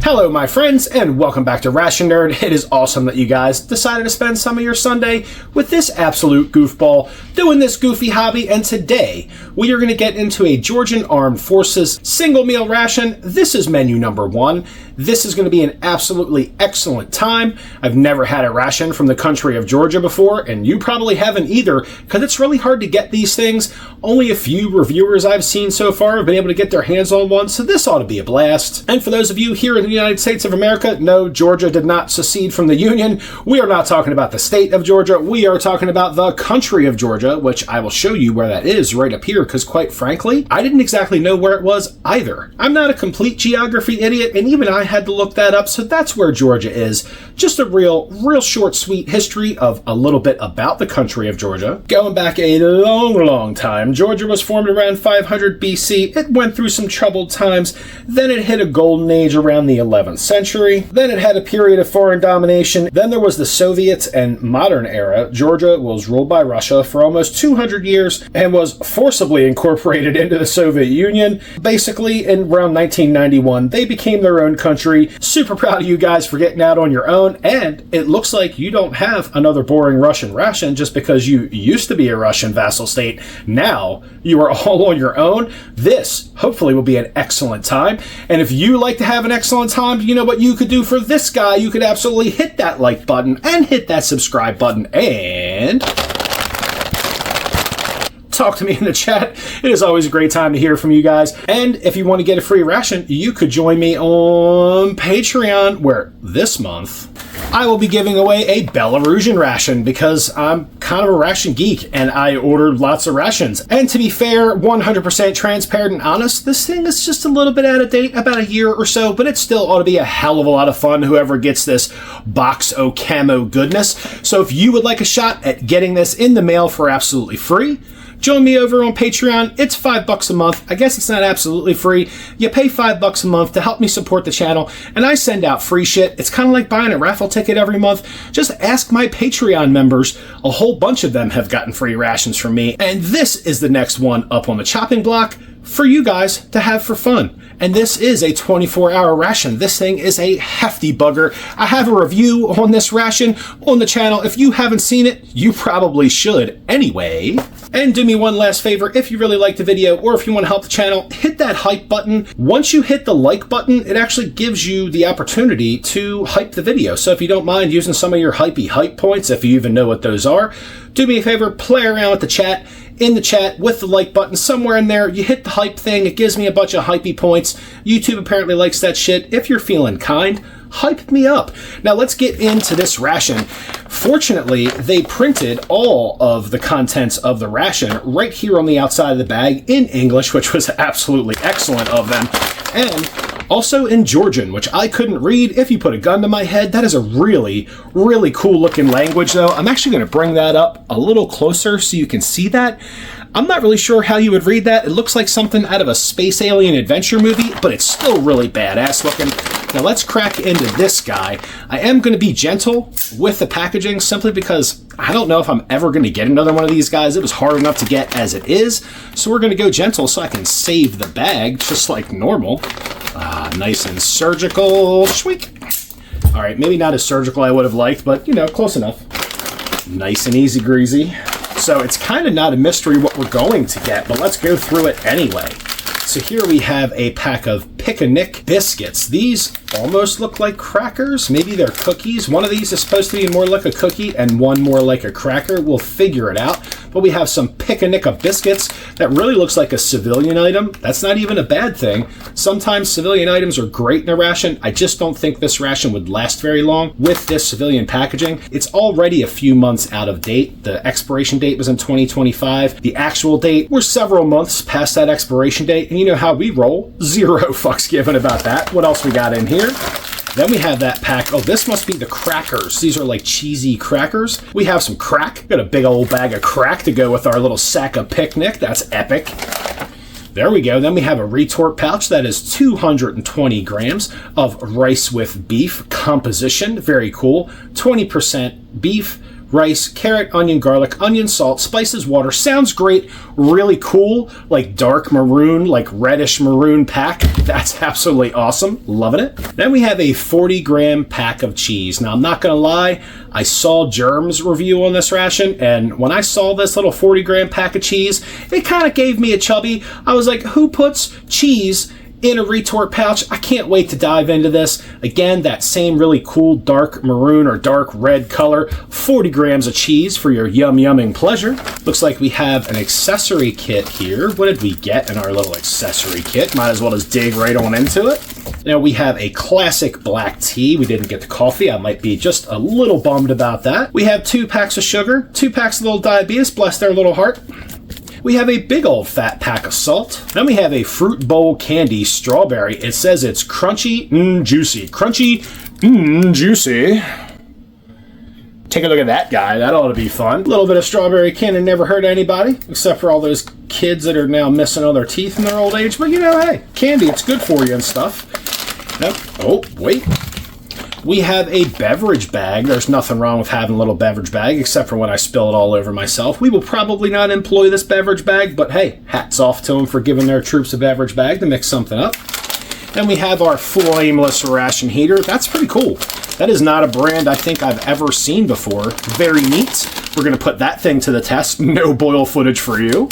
Hello my friends, and welcome back to Ration Nerd. It is awesome that you guys decided to spend some of your Sunday with this absolute goofball doing this goofy hobby, and today we are going to get into a Georgian Armed Forces single meal ration. This is menu number 1. This is going to be an absolutely excellent time. I've never had a ration from the country of Georgia before, and you probably haven't either, because it's really hard to get these things. Only a few reviewers I've seen so far have been able to get their hands on one, so this ought to be a blast. And for those of you here in the United States of America, no, Georgia did not secede from the Union. We are not talking about the state of Georgia. We are talking about the country of Georgia, which I will show you where that is right up here, because quite frankly, I didn't exactly know where it was either. I'm not a complete geography idiot, and even I had to look that up, so that's where Georgia is. Just a real short, sweet history of a little bit about the country of Georgia. Going back a long time, Georgia was formed around 500 BC. It went through some troubled times. Then it hit a golden age around the 11th century. Then it had a period of foreign domination. Then there was the Soviet and modern era. Georgia was ruled by Russia for almost 200 years and was forcibly incorporated into the Soviet Union. Basically, in around 1991, they became their own country. Super proud of you guys for getting out on your own, and it looks like you don't have another boring Russian ration just because you used to be a Russian vassal state. Now you are all on your own. This hopefully will be an excellent time, and if you like to have an excellent time, you know what you could do for this guy. You could absolutely hit that like button and hit that subscribe button and talk to me in the chat. It is always a great time to hear from you guys. And if you want to get a free ration, you could join me on Patreon, where this month I will be giving away a Belarusian ration because I'm kind of a ration geek and I ordered lots of rations. And to be fair, 100% transparent and honest, this thing is just a little bit out of date, about a year or so, but it still ought to be a hell of a lot of fun, whoever gets this box o' camo goodness. So if you would like a shot at getting this in the mail for absolutely free, join me over on Patreon. It's $5 a month. I guess it's not absolutely free. You pay $5 a month to help me support the channel, and I send out free shit. It's kind of like buying a raffle ticket every month. Just ask my Patreon members. A whole bunch of them have gotten free rations from me, and this is the next one up on the chopping block for you guys to have for fun. And this is a 24-hour ration. This thing is a hefty bugger. I have a review on this ration on the channel. If you haven't seen it, you probably should anyway. And do me one last favor, if you really like the video or if you want to help the channel, hit that hype button. Once you hit the like button, it actually gives you the opportunity to hype the video. So if you don't mind using some of your hypey hype points, if you even know what those are, do me a favor, play around with the chat. In the chat with the like button, somewhere in there, you hit the hype thing. It gives me a bunch of hypey points. YouTube apparently likes that shit. If you're feeling kind, hype me up. Now let's get into this ration. Fortunately, they printed all of the contents of the ration right here on the outside of the bag in English, which was absolutely excellent of them. And also in Georgian, which I couldn't read. If you put a gun to my head, that is a really cool looking language though. I'm actually going to bring that up a little closer so you can see that. I'm not really sure how you would read that. It looks like something out of a space alien adventure movie, but it's still really badass looking. Now let's crack into this guy. I am going to be gentle with the packaging simply because I don't know if I'm ever going to get another one of these guys. It was hard enough to get as it is. So we're going to go gentle so I can save the bag just like normal. Nice and surgical. Shweek. All right, maybe not as surgical I would have liked, but you know, close enough. Nice and easy greasy. So it's kind of not a mystery what we're going to get, but let's go through it anyway. So here we have a pack of Pick-a-Nick biscuits. These almost look like crackers. Maybe they're cookies. One of these is supposed to be more like a cookie and one more like a cracker. We'll figure it out. But we have some Pick-a-Nick biscuits that really looks like a civilian item. That's not even a bad thing. Sometimes civilian items are great in a ration. I just don't think this ration would last very long with this civilian packaging. It's already a few months out of date. The expiration date was in 2025. The actual date, we're several months past that expiration date. And you know how we roll. 0 fucks given about that. What else we got in here? Then we have that pack. Oh, this must be the crackers. These are like cheesy crackers. We have some crack. Got a big old bag of crack to go with our little sack of picnic. That's epic. There we go. Then we have a retort pouch that is 220 grams of rice with beef composition. Very cool. 20% beef, rice, carrot, onion, garlic, onion, salt, spices, water. Sounds great. Really cool. Like dark maroon, like reddish maroon pack. That's absolutely awesome. Loving it. Then we have a 40-gram pack of cheese. Now, I'm not going to lie. I saw Germ's review on this ration, and when I saw this little 40-gram pack of cheese, it kind of gave me a chubby. I was like, who puts cheese in a retort pouch? I can't wait to dive into this. Again, that same really cool dark maroon or dark red color. 40 grams of cheese for your yum-yumming pleasure. Looks like we have an accessory kit here. What did we get in our little accessory kit? Might as well just dig right on into it. Now we have a classic black tea. We didn't get the coffee. I might be just a little bummed about that. We have 2 packs of sugar, 2 packs of little diabetes, bless their little heart. We have a big old fat pack of salt. Then we have a fruit bowl candy strawberry. It says it's crunchy, juicy. Crunchy, juicy. Take a look at that guy. That ought to be fun. A little bit of strawberry candy never hurt anybody, except for all those kids that are now missing all their teeth in their old age. But you know, hey, candy, it's good for you and stuff. Nope. Oh, wait. We have a beverage bag. There's nothing wrong with having a little beverage bag, except for when I spill it all over myself. We will probably not employ this beverage bag, but hey, hats off to them for giving their troops a beverage bag to mix something up. Then we have our flameless ration heater. That's pretty cool. That is not a brand I think I've ever seen before. Very neat. We're going to put that thing to the test. No boil footage for you.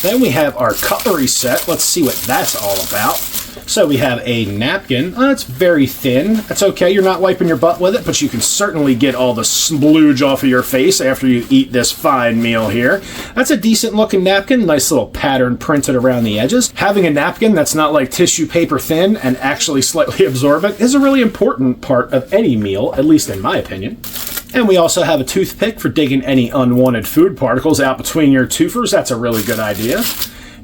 Then we have our cutlery set. Let's see what that's all about. So we have a napkin. It's very thin. That's okay. You're not wiping your butt with it, but you can certainly get all the splooge off of your face after you eat this fine meal here. That's a decent looking napkin. Nice little pattern printed around the edges. Having a napkin that's not like tissue paper thin and actually slightly absorbent is a really important part of any meal, at least in my opinion. And we also have a toothpick for digging any unwanted food particles out between your twofers. That's a really good idea.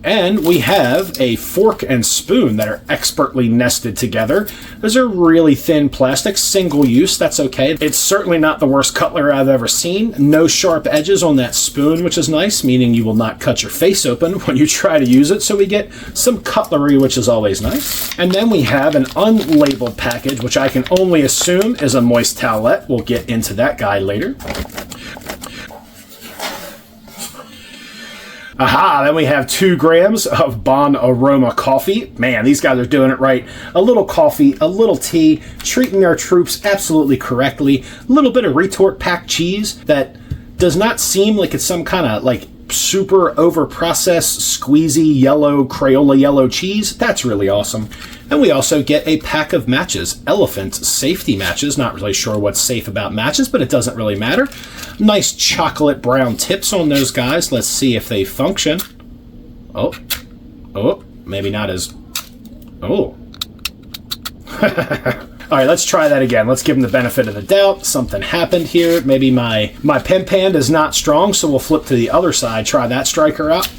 And we have a fork and spoon that are expertly nested together. Those are really thin plastic, single use, that's okay. It's certainly not the worst cutlery I've ever seen. No sharp edges on that spoon, which is nice, meaning you will not cut your face open when you try to use it. So we get some cutlery, which is always nice. And then we have an unlabeled package, which I can only assume is a moist towelette. We'll get into that guy later. Aha, then we have 2 grams of Bon Aroma coffee. Man, these guys are doing it right. A little coffee, a little tea, treating our troops absolutely correctly. A little bit of retort packed cheese that does not seem like it's some kind of like super over-processed, squeezy, yellow, Crayola yellow cheese. That's really awesome. And we also get a pack of matches, Elephant safety matches. Not really sure what's safe about matches, but it doesn't really matter. Nice chocolate brown tips on those guys. Let's see if they function. Oh, maybe not as... Oh. All right, let's try that again. Let's give them the benefit of the doubt. Something happened here. Maybe my pen pan is not strong, so we'll flip to the other side. Try that striker out.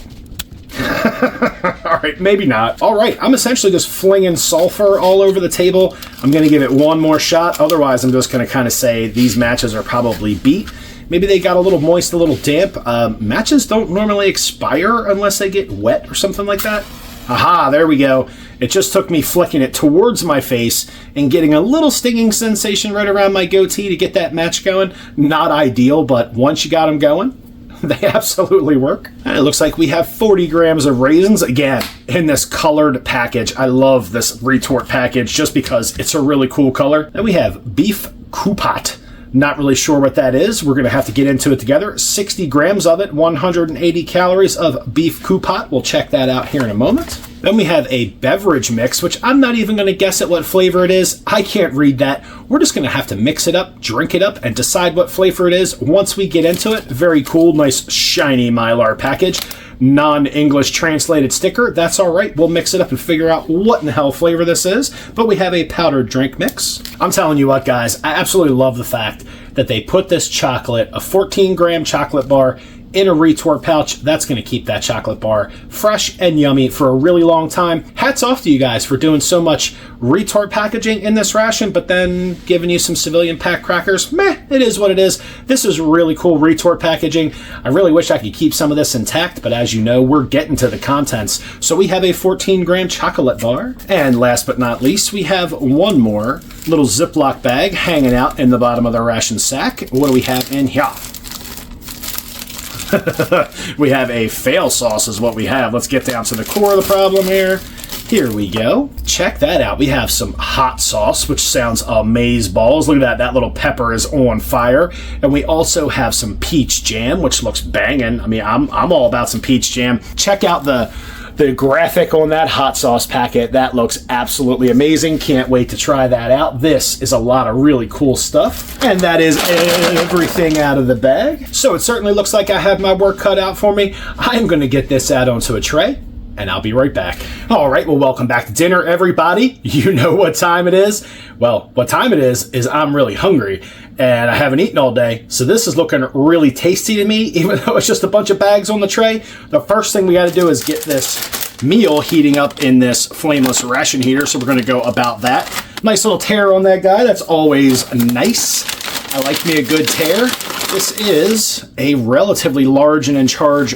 All right, maybe not. All right, I'm essentially just flinging sulfur all over the table. I'm going to give it one more shot. Otherwise, I'm just going to kind of say these matches are probably beat. Maybe they got a little moist, a little damp. Matches don't normally expire unless they get wet or something like that. Aha, there we go. It just took me flicking it towards my face and getting a little stinging sensation right around my goatee to get that match going. Not ideal, but once you got them going, they absolutely work. And it looks like we have 40 grams of raisins, again, in this colored package. I love this retort package just because it's a really cool color. Then we have beef coupat. Not really sure what that is. We're going to have to get into it together. 60 grams of it, 180 calories of beef coupat. We'll check that out here in a moment. Then we have a beverage mix, which I'm not even going to guess at what flavor it is. I can't read that. We're just going to have to mix it up, drink it up, and decide what flavor it is once we get into it. Very cool, nice, shiny Mylar package. Non-English translated sticker. That's all right. We'll mix it up and figure out what in the hell flavor this is. But we have a powdered drink mix. I'm telling you what, guys, I absolutely love the fact that they put this chocolate, a 14-gram chocolate bar, in a retort pouch. That's going to keep that chocolate bar fresh and yummy for a really long time. Hats off to you guys for doing so much retort packaging in this ration, but then giving you some civilian pack crackers. Meh, it is what it is. This is really cool retort packaging. I really wish I could keep some of this intact, but as you know, we're getting to the contents. So we have a 14-gram chocolate bar. And last but not least, we have one more little Ziploc bag hanging out in the bottom of the ration sack. What do we have in here? We have a fail sauce is what we have. Let's get down to the core of the problem here. Here we go. Check that out. We have some hot sauce, which sounds amazeballs. Look at that. That little pepper is on fire. And we also have some peach jam, which looks banging. I mean, I'm all about some peach jam. Check out the graphic on that hot sauce packet. That looks absolutely amazing. Can't wait to try that out. This is a lot of really cool stuff. And that is everything out of the bag. So it certainly looks like I have my work cut out for me. I'm going to get this out onto a tray, and I'll be right back. All right, well, welcome back to dinner, everybody. You know what time it is. Well, what time it is I'm really hungry, and I haven't eaten all day, so this is looking really tasty to me, even though it's just a bunch of bags on the tray. The first thing we got to do is get this meal heating up in this flameless ration heater, so we're going to go about that. Nice little tear on that guy. That's always nice. I like me a good tear. This is a relatively large and in charge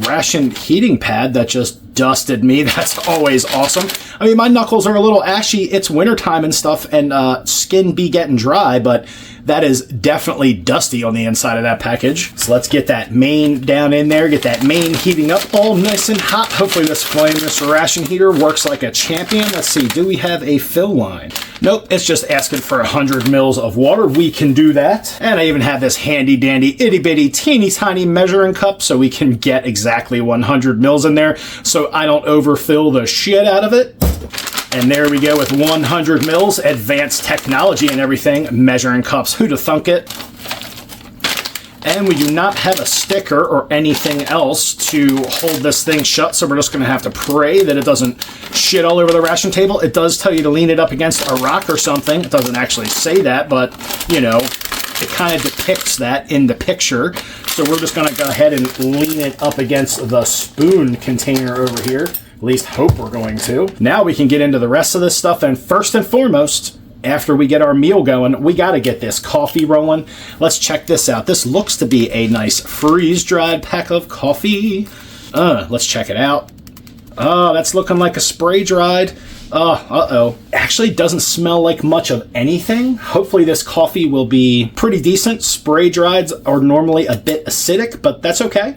ration heating pad that just dusted me. That's always awesome. I mean, my knuckles are a little ashy. It's wintertime and stuff, and skin be getting dry, but that is definitely dusty on the inside of that package. So let's get that main down in there, get that main heating up all nice and hot. Hopefully this ration heater works like a champion. Let's see, do we have a fill line? Nope, it's just asking for 100 mils of water. We can do that. And I even have this handy dandy itty bitty teeny tiny measuring cup so we can get exactly 100 mils in there so I don't overfill the shit out of it. And there we go with 100 mils, advanced technology and everything, measuring cups, who'da thunk it? And we do not have a sticker or anything else to hold this thing shut, so we're just going to have to pray that it doesn't shit all over the ration table. It does tell you to lean it up against a rock or something. It doesn't actually say that, but, you know, it kind of depicts that in the picture. So we're just going to go ahead and lean it up against the spoon container over here. At least hope we're going to. Now we can get into the rest of this stuff, and first and foremost, after we get our meal going, we got to get this coffee rolling. Let's check this out. This looks to be a nice freeze-dried pack of coffee. Let's check it out. Oh, that's looking like a spray-dried. Uh-oh. Actually doesn't smell like much of anything. Hopefully this coffee will be pretty decent. Spray-drieds are normally a bit acidic, but that's okay.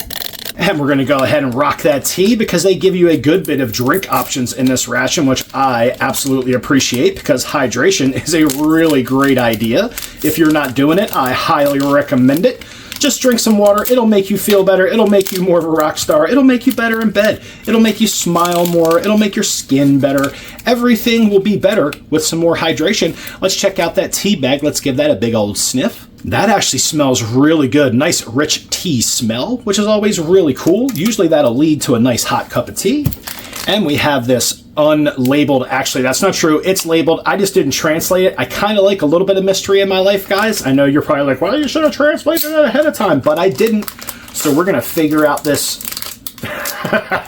And we're going to go ahead and rock that tea because they give you a good bit of drink options in this ration, which I absolutely appreciate because hydration is a really great idea. If you're not doing it, I highly recommend it. Just drink some water. It'll make you feel better. It'll make you more of a rock star. It'll make you better in bed. It'll make you smile more. It'll make your skin better. Everything will be better with some more hydration. Let's check out that tea bag. Let's give that a big old sniff. That actually smells really good. Nice rich tea smell, which is always really cool. Usually that'll lead to a nice hot cup of tea. And we have this unlabeled, actually that's not true, it's labeled, I just didn't translate it. I kind of like a little bit of mystery in my life, guys. I know you're probably like, well, you should have translated it ahead of time, but I didn't. So we're going to figure out this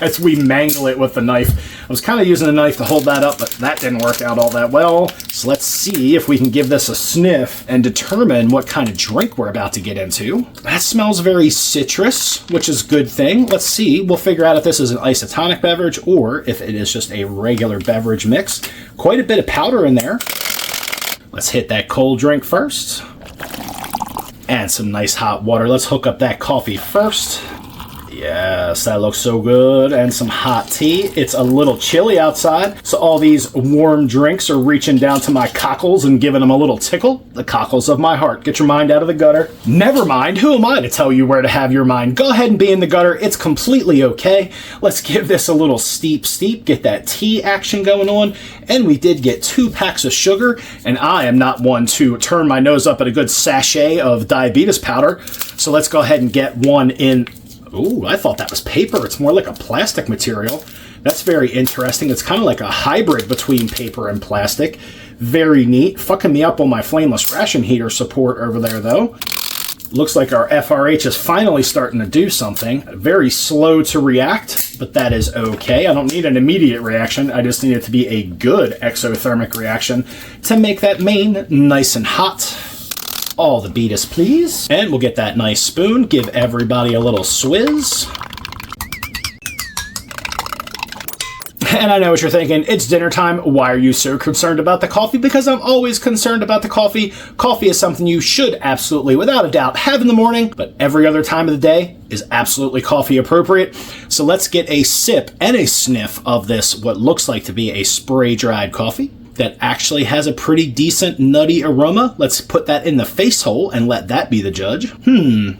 as we mangle it with the knife. I was kind of using the knife to hold that up, but that didn't work out all that well. So let's see if we can give this a sniff and determine what kind of drink we're about to get into. That smells very citrus, which is a good thing. Let's see. We'll figure out if this is an isotonic beverage or if it is just a regular beverage mix. Quite a bit of powder in there. Let's hit that cold drink first. And some nice hot water. Let's hook up that coffee first. Yes, that looks so good. And some hot tea. It's a little chilly outside, so all these warm drinks are reaching down to my cockles and giving them a little tickle. The cockles of my heart. Get your mind out of the gutter. Never mind. Who am I to tell you where to have your mind? Go ahead and be in the gutter. It's completely okay. Let's give this a little steep. Get that tea action going on. And we did get 2 packs of sugar, and I am not one to turn my nose up at a good sachet of diabetes powder. So let's go ahead and get one in. Ooh, I thought that was paper. It's more like a plastic material. That's very interesting. It's kind of like a hybrid between paper and plastic. Very neat. Fucking me up on my flameless ration heater support over there, though. Looks like our FRH is finally starting to do something. Very slow to react, but that is okay. I don't need an immediate reaction. I just need it to be a good exothermic reaction to make that main nice and hot. All the betas, please. And we'll get that nice spoon. Give everybody a little swizz. And I know what you're thinking, it's dinner time. Why are you so concerned about the coffee? Because I'm always concerned about the coffee. Coffee is something you should absolutely, without a doubt, have in the morning, but every other time of the day is absolutely coffee appropriate. So let's get a sip and a sniff of this, what looks like to be a spray-dried coffee that actually has a pretty decent nutty aroma. Let's put that in the face hole and let that be the judge. Now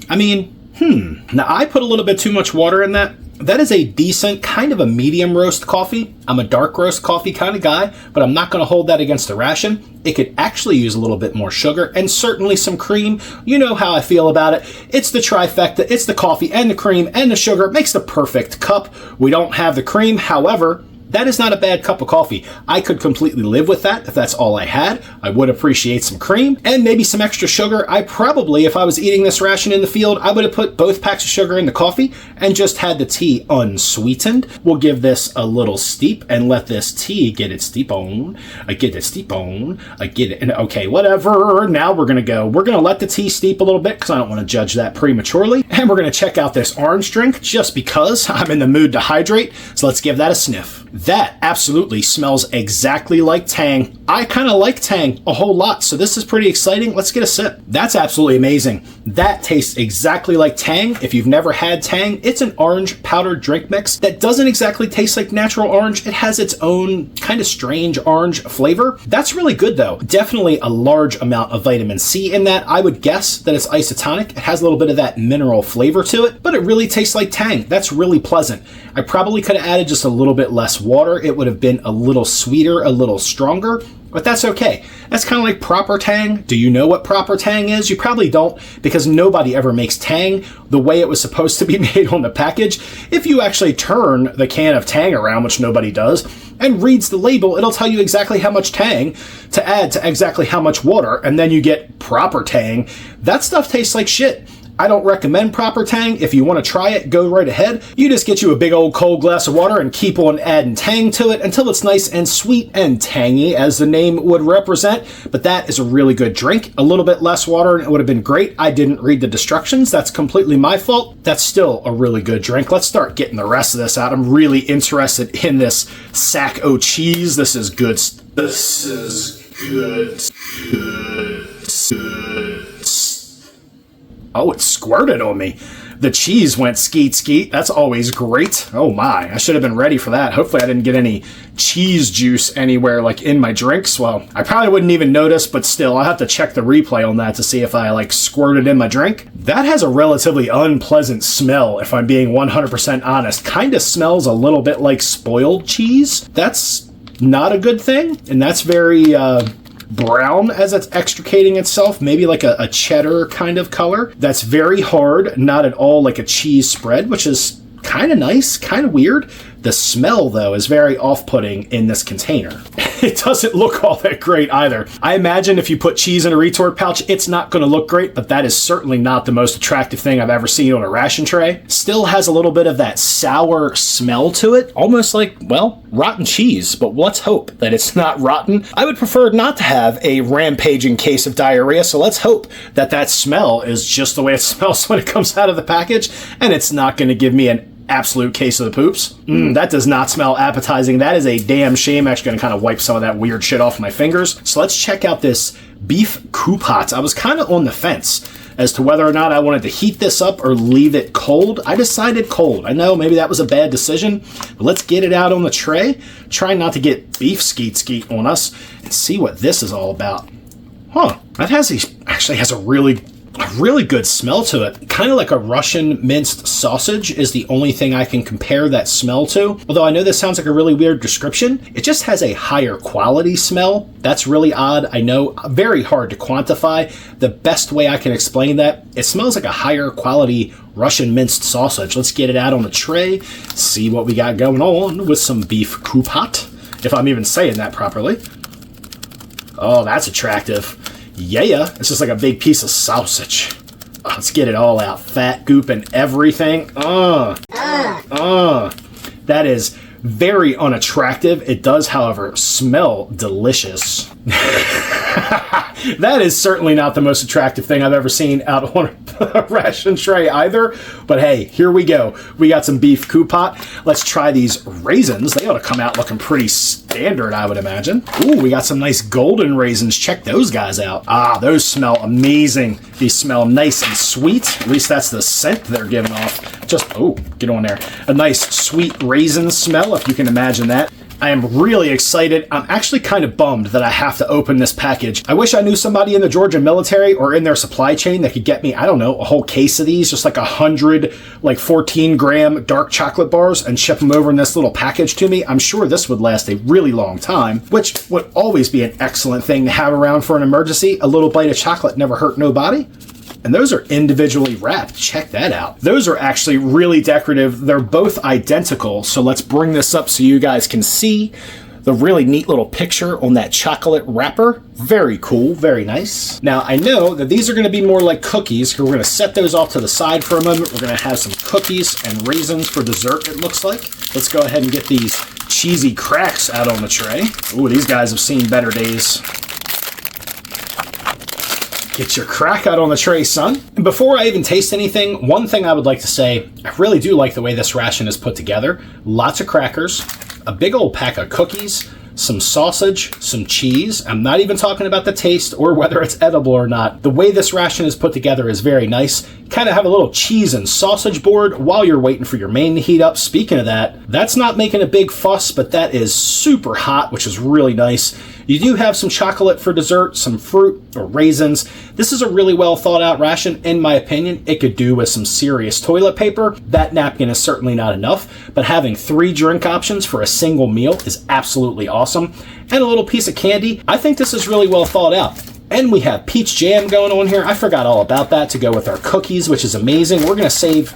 I put a little bit too much water in that. That is a decent, kind of a medium roast coffee. I'm a dark roast coffee kind of guy, but I'm not going to hold that against the Ration. It could actually use a little bit more sugar and certainly some cream. You know how I feel about it. It's the trifecta. It's the coffee and the cream and the sugar. It makes the perfect cup. We don't have the cream. However, that is not a bad cup of coffee. I could completely live with that if that's all I had. I would appreciate some cream and maybe some extra sugar. I probably, if I was eating this ration in the field, I would have put both packs of sugar in the coffee and just had the tea unsweetened. We'll give this a little steep and let this tea get its steep on. I get it steep on. I get it. And okay, whatever. Now we're going to let the tea steep a little bit because I don't want to judge that prematurely. And we're going to check out this orange drink just because I'm in the mood to hydrate. So let's give that a sniff. That absolutely smells exactly like Tang. I kind of like Tang a whole lot, so this is pretty exciting. Let's get a sip. That's absolutely amazing. That tastes exactly like Tang. If you've never had Tang, it's an orange powdered drink mix that doesn't exactly taste like natural orange. It has its own kind of strange orange flavor. That's really good though. Definitely a large amount of vitamin C in that. I would guess that it's isotonic. It has a little bit of that mineral flavor to it, but it really tastes like Tang. That's really pleasant. I probably could have added just a little bit less water. It would have been a little sweeter, a little stronger, but that's okay. That's kind of like proper Tang. Do you know what proper Tang is? You probably don't, because nobody ever makes Tang the way it was supposed to be made on the package. If you actually turn the can of Tang around, which nobody does, and reads the label, it'll tell you exactly how much Tang to add to exactly how much water, and then you get proper Tang. That stuff tastes like shit. I don't recommend proper Tang. If you want to try it, go right ahead. You just get you a big old cold glass of water and keep on adding Tang to it until it's nice and sweet and tangy, as the name would represent. But that is a really good drink. A little bit less water and it would have been great. I didn't read the instructions. That's completely my fault. That's still a really good drink. Let's start getting the rest of this out. I'm really interested in this sack o' cheese. This is good. This is good. Oh, it squirted on me. The cheese went skeet skeet. That's always great. Oh my, I should have been ready for that. Hopefully I didn't get any cheese juice anywhere like in my drinks. Well, I probably wouldn't even notice, but still, I'll have to check the replay on that to see if I like squirted in my drink. That has a relatively unpleasant smell, if I'm being 100% honest. Kind of smells a little bit like spoiled cheese. That's not a good thing, and that's very brown as it's extricating itself, maybe like a cheddar kind of color. That's very hard, not at all like a cheese spread, which is kind of nice, kind of weird. The smell, though, is very off-putting in this container. It doesn't look all that great either. I imagine if you put cheese in a retort pouch, it's not going to look great, but that is certainly not the most attractive thing I've ever seen on a ration tray. Still has a little bit of that sour smell to it, almost like, well, rotten cheese, but let's hope that it's not rotten. I would prefer not to have a rampaging case of diarrhea, so let's hope that that smell is just the way it smells when it comes out of the package, and it's not going to give me an absolute case of the poops. That does not smell appetizing. That is a damn shame. I'm actually going to kind of wipe some of that weird shit off my fingers. So let's check out this beef coupot. I was kind of on the fence as to whether or not I wanted to heat this up or leave it cold. I decided cold. I know maybe that was a bad decision, but let's get it out on the tray. Try not to get beef skeet skeet on us and see what this is all about. Huh, that actually has a really good smell to it. Kind of like a Russian minced sausage is the only thing I can compare that smell to. Although I know this sounds like a really weird description, it just has a higher quality smell. That's really odd. I know, very hard to quantify. The best way I can explain that, it smells like a higher quality Russian minced sausage. Let's get it out on the tray, see what we got going on with some beef coupot, if I'm even saying that properly. Oh, that's attractive. Yeah, it's just like a big piece of sausage. Let's get it all out. Fat, goop, and everything. That is very unattractive. It does, however, smell delicious. That is certainly not the most attractive thing I've ever seen out on a ration tray either. But hey, here we go. We got some beef coup pot. Let's try these raisins. They ought to come out looking pretty standard, I would imagine. Ooh, we got some nice golden raisins. Check those guys out. Ah, those smell amazing. These smell nice and sweet. At least that's the scent they're giving off. Just, oh, get on there. A nice sweet raisin smell, if you can imagine that. I am really excited. I'm actually kind of bummed that I have to open this package. I wish I knew somebody in the Georgian military or in their supply chain that could get me, I don't know, a whole case of these, just like 100, like 14-gram dark chocolate bars and ship them over in this little package to me. I'm sure this would last a really long time, which would always be an excellent thing to have around for an emergency. A little bite of chocolate never hurt nobody. And those are individually wrapped. Check that out. Those are actually really decorative. They're both identical. So let's bring this up so you guys can see the really neat little picture on that chocolate wrapper. Very cool, very nice. Now I know that these are gonna be more like cookies. We're gonna set those off to the side for a moment. We're gonna have some cookies and raisins for dessert, it looks like. Let's go ahead and get these cheesy cracks out on the tray. Ooh, these guys have seen better days. Get your crack out on the tray, son. And before I even taste anything, one thing I would like to say, I really do like the way this ration is put together. Lots of crackers, a big old pack of cookies, some sausage, some cheese. I'm not even talking about the taste or whether it's edible or not. The way this ration is put together is very nice. Kind of have a little cheese and sausage board while you're waiting for your main to heat up. Speaking of that, that's not making a big fuss, but that is super hot, which is really nice. You do have some chocolate for dessert, some fruit or raisins. This is a really well thought out ration. In my opinion, it could do with some serious toilet paper. That napkin is certainly not enough, but having 3 drink options for a single meal is absolutely awesome. And a little piece of candy. I think this is really well thought out. And we have peach jam going on here. I forgot all about that to go with our cookies, which is amazing. We're gonna save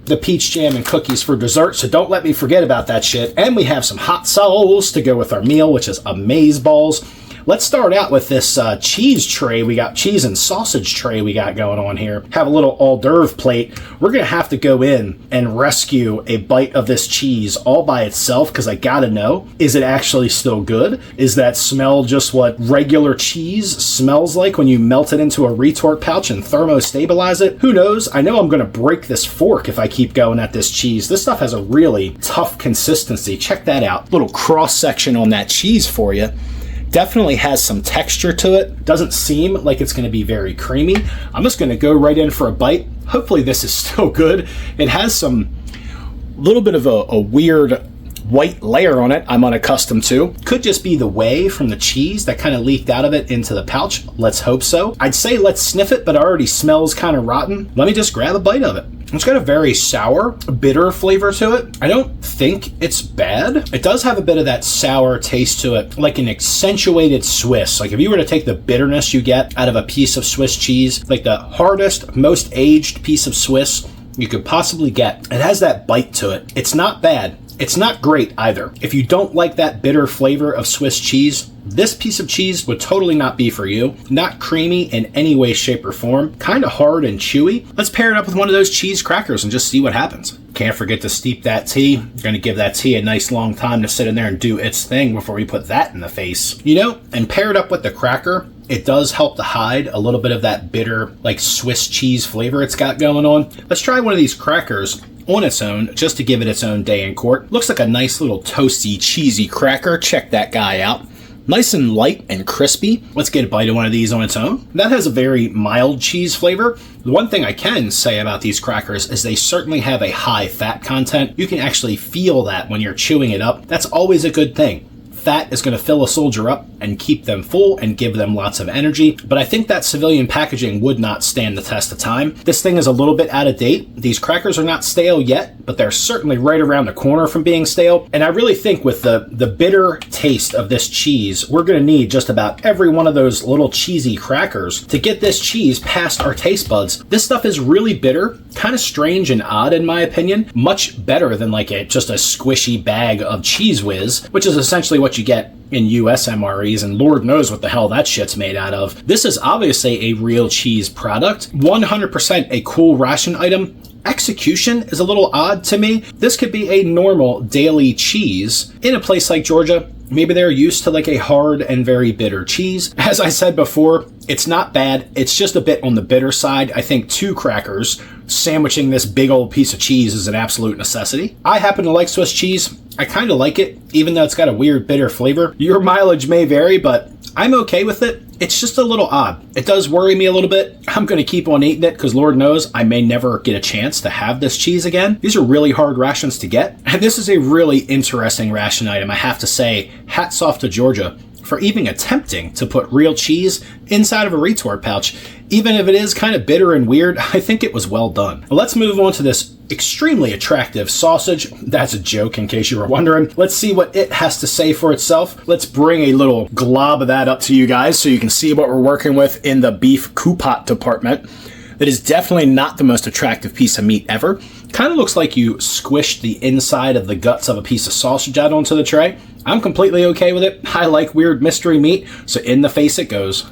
the peach jam and cookies for dessert, so don't let me forget about that shit. And we have some hot sauce to go with our meal, which is amaze balls. Let's start out with this cheese tray. We got cheese and sausage tray we got going on here. Have a little hors d'oeuvre plate. We're gonna have to go in and rescue a bite of this cheese all by itself, because I gotta know, is it actually still good? Is that smell just what regular cheese smells like when you melt it into a retort pouch and thermostabilize it? Who knows? I know I'm gonna break this fork if I keep going at this cheese. This stuff has a really tough consistency. Check that out. Little cross section on that cheese for you. Definitely has some texture to it. Doesn't seem like it's going to be very creamy. I'm just going to go right in for a bite. Hopefully this is still good. It has some little bit of a weird white layer on it I'm unaccustomed to. Could just be the whey from the cheese that kind of leaked out of it into the pouch. Let's hope so. I'd say let's sniff it, but it already smells kind of rotten. Let me just grab a bite of it. It's got a very sour, bitter flavor to it. I don't think it's bad. It does have a bit of that sour taste to it, like an accentuated Swiss. Like if you were to take the bitterness you get out of a piece of Swiss cheese, like the hardest, most aged piece of Swiss you could possibly get, it has that bite to it. It's not bad. It's not great either. If you don't like that bitter flavor of Swiss cheese, this piece of cheese would totally not be for you. Not creamy in any way, shape, or form. Kind of hard and chewy. Let's pair it up with one of those cheese crackers and just see what happens. Can't forget to steep that tea. You're going to give that tea a nice long time to sit in there and do its thing before we put that in the face. You know, and pair it up with the cracker, it does help to hide a little bit of that bitter, like Swiss cheese flavor it's got going on. Let's try one of these crackers on its own, just to give it its own day in court. Looks like a nice little toasty, cheesy cracker. Check that guy out. Nice and light and crispy. Let's get a bite of one of these on its own. That has a very mild cheese flavor. The one thing I can say about these crackers is they certainly have a high fat content. You can actually feel that when you're chewing it up. That's always a good thing. Fat is going to fill a soldier up and keep them full and give them lots of energy, but I think that civilian packaging would not stand the test of time. This thing is a little bit out of date. These crackers are not stale yet, but they're certainly right around the corner from being stale, and I really think with the bitter taste of this cheese, we're going to need just about every one of those little cheesy crackers to get this cheese past our taste buds. This stuff is really bitter, kind of strange and odd in my opinion, much better than like just a squishy bag of Cheese Whiz, which is essentially what you get in US MREs, and Lord knows what the hell that shit's made out of. This is obviously a real cheese product, 100% a cool ration item. Execution is a little odd to me. This could be a normal daily cheese in a place like Georgia. Maybe they're used to like a hard and very bitter cheese. As I said before, it's not bad. It's just a bit on the bitter side. I think 2 crackers sandwiching this big old piece of cheese is an absolute necessity. I happen to like Swiss cheese. I kind of like it, even though it's got a weird bitter flavor. Your mileage may vary, but I'm okay with it. It's just a little odd. It does worry me a little bit. I'm going to keep on eating it because Lord knows I may never get a chance to have this cheese again. These are really hard rations to get. And this is a really interesting ration item. I have to say, hats off to Georgia for even attempting to put real cheese inside of a retort pouch. Even if it is kind of bitter and weird, I think it was well done. Let's move on to this extremely attractive sausage. That's a joke in case you were wondering. Let's see what it has to say for itself. Let's bring a little glob of that up to you guys so you can see what we're working with in the beef coupot department. That is definitely not the most attractive piece of meat ever. Kind of looks like you squished the inside of the guts of a piece of sausage out onto the tray. I'm completely okay with it. I like weird mystery meat, so in the face it goes.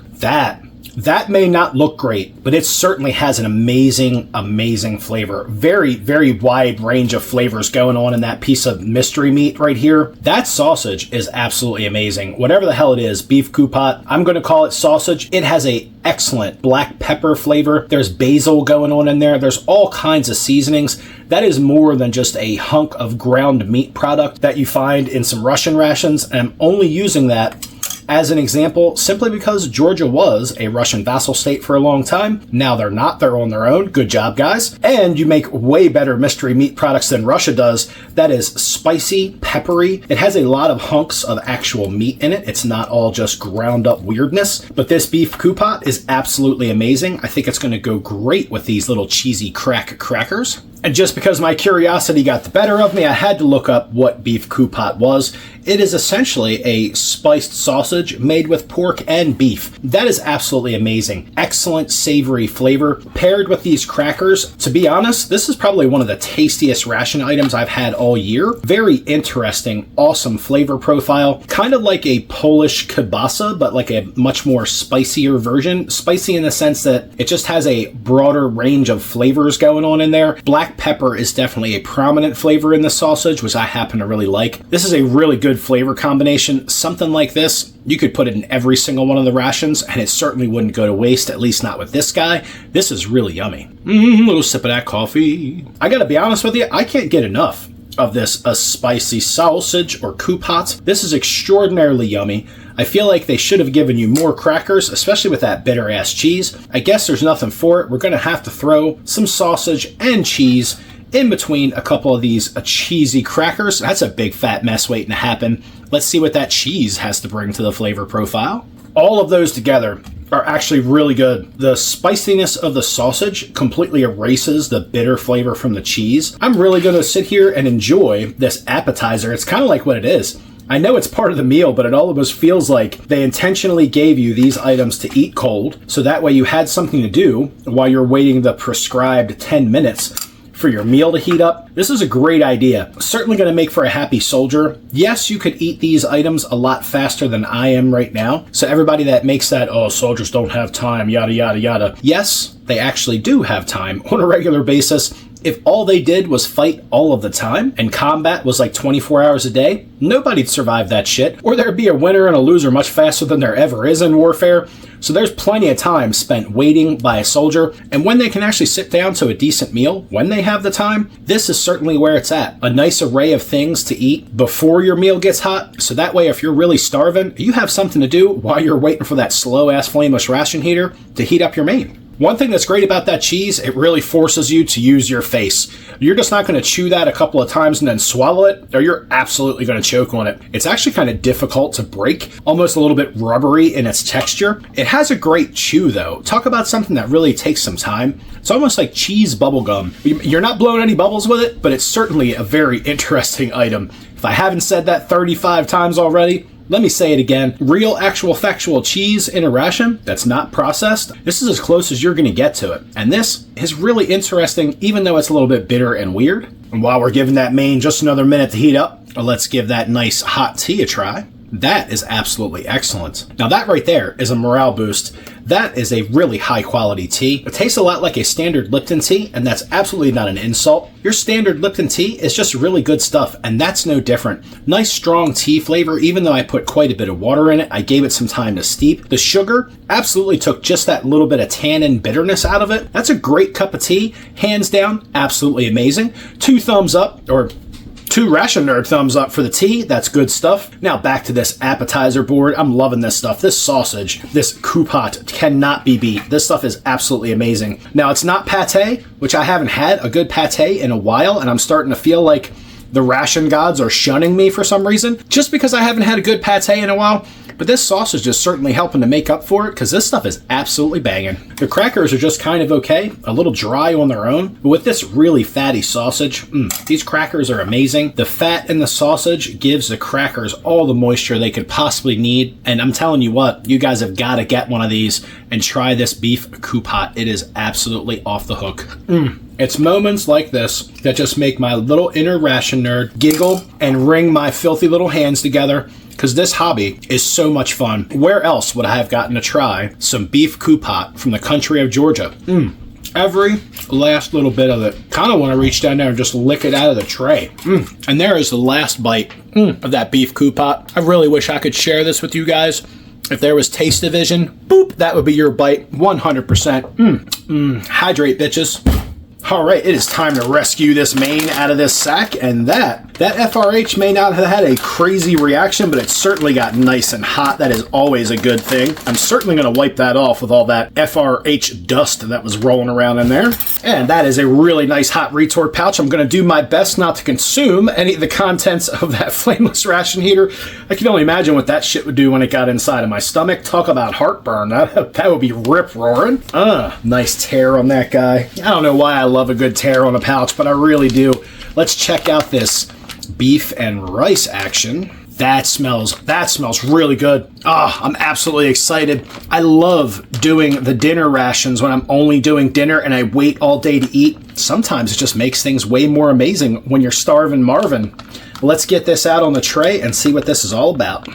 That may not look great, but it certainly has an amazing flavor. Very, very wide range of flavors going on in that piece of mystery meat right here. That sausage is absolutely amazing. Whatever the hell it is, beef coupot, I'm going to call it sausage. It has a excellent black pepper flavor. There's basil going on in there. There's all kinds of seasonings. That is more than just a hunk of ground meat product that you find in some Russian rations, and I'm only using that as an example, simply because Georgia was a Russian vassal state for a long time. Now they're not. They're on their own. Good job, guys. And you make way better mystery meat products than Russia does. That is spicy, peppery. It has a lot of hunks of actual meat in it. It's not all just ground up weirdness. But this beef coupot is absolutely amazing. I think it's going to go great with these little cheesy crackers. And just because my curiosity got the better of me, I had to look up what beef coupot was. It is essentially a spiced sausage made with pork and beef. That is absolutely amazing. Excellent savory flavor paired with these crackers. To be honest, this is probably one of the tastiest ration items I've had all year. Very interesting, awesome flavor profile. Kind of like a Polish kielbasa, but like a much more spicier version. Spicy in the sense that it just has a broader range of flavors going on in there. Black pepper is definitely a prominent flavor in the sausage, which I happen to really like. This is a really good flavor combination. Something like this, you could put it in every single one of the rations, and it certainly wouldn't go to waste, at least not with this guy. This is really yummy. Little sip of that coffee. I gotta be honest with you, I can't get enough of this a spicy sausage or coupot. This is extraordinarily yummy. I feel like they should have given you more crackers, especially with that bitter ass cheese. I guess there's nothing for it. We're going to have to throw some sausage and cheese in between a couple of these cheesy crackers. That's a big fat mess waiting to happen. Let's see what that cheese has to bring to the flavor profile. All of those together are actually really good. The spiciness of the sausage completely erases the bitter flavor from the cheese. I'm really going to sit here and enjoy this appetizer. It's kind of like what it is. I know it's part of the meal, but it almost feels like they intentionally gave you these items to eat cold, so that way you had something to do while you're waiting the prescribed 10 minutes for your meal to heat up. This is a great idea. Certainly going to make for a happy soldier. Yes, you could eat these items a lot faster than I am right now. So everybody that makes that, oh, soldiers don't have time, yada, yada, yada. Yes, they actually do have time on a regular basis. If all they did was fight all of the time and combat was like 24 hours a day, nobody'd survive that shit, or there'd be a winner and a loser much faster than there ever is in warfare. So there's plenty of time spent waiting by a soldier, and when they can actually sit down to a decent meal, when they have the time, this is certainly where it's at. A nice array of things to eat before your meal gets hot, so that way if you're really starving, you have something to do while you're waiting for that slow-ass flameless ration heater to heat up your main. One thing that's great about that cheese, it really forces you to use your face. You're just not going to chew that a couple of times and then swallow it, or you're absolutely going to choke on it. It's actually kind of difficult to break, almost a little bit rubbery in its texture. It has a great chew though. Talk about something that really takes some time. It's almost like cheese bubble gum. You're not blowing any bubbles with it, but it's certainly a very interesting item. If I haven't said that 35 times already, let me say it again. Real, actual, factual cheese in a ration that's not processed. This is as close as you're going to get to it. And this is really interesting, even though it's a little bit bitter and weird. And while we're giving that main just another minute to heat up, let's give that nice hot tea a try. That is absolutely excellent. Now that right there is a morale boost. That is a really high quality tea. It tastes a lot like a standard Lipton tea, and that's absolutely not an insult. Your standard Lipton tea is just really good stuff, and that's no different. Nice strong tea flavor, even though I put quite a bit of water in it. I gave it some time to steep. The sugar absolutely took just that little bit of tannin bitterness out of it. That's a great cup of tea. Hands down, absolutely amazing. 2 thumbs up, or 2 Ration Nerd thumbs up for the tea. That's good stuff. Now back to this appetizer board. I'm loving this stuff. This sausage, this coupot cannot be beat. This stuff is absolutely amazing. Now it's not pate, which I haven't had a good pate in a while, and I'm starting to feel like the ration gods are shunning me for some reason, just because I haven't had a good pate in a while. But this sausage is certainly helping to make up for it, because this stuff is absolutely banging. The crackers are just kind of okay, a little dry on their own, but with this really fatty sausage, these crackers are amazing. The fat in the sausage gives the crackers all the moisture they could possibly need, and I'm telling you what, you guys have got to get one of these and try this beef coupot. It is absolutely off the hook. It's moments like this that just make my little inner ration nerd giggle and wring my filthy little hands together, because this hobby is so much fun. Where else would I have gotten to try some beef coupot from the country of Georgia? Every last little bit of it. Kind of want to reach down there and just lick it out of the tray. And there is the last bite of that beef coupot. I really wish I could share this with you guys. If there was taste division, boop, that would be your bite, 100%. Hydrate, bitches. All right, it is time to rescue this mane out of this sack, and that FRH may not have had a crazy reaction, but it certainly got nice and hot. That is always a good thing. I'm certainly going to wipe that off with all that FRH dust that was rolling around in there. And that is a really nice hot retort pouch. I'm going to do my best not to consume any of the contents of that flameless ration heater. I can only imagine what that shit would do when it got inside of my stomach. Talk about heartburn. That would be rip-roaring. Nice tear on that guy. I don't know why I love a good tear on a pouch, but I really do. Let's check out this beef and rice action. That smells really good. I'm absolutely excited. I love doing the dinner rations when I'm only doing dinner and I wait all day to eat. Sometimes it just makes things way more amazing when you're starving Marvin. Let's get this out on the tray and see what this is all about.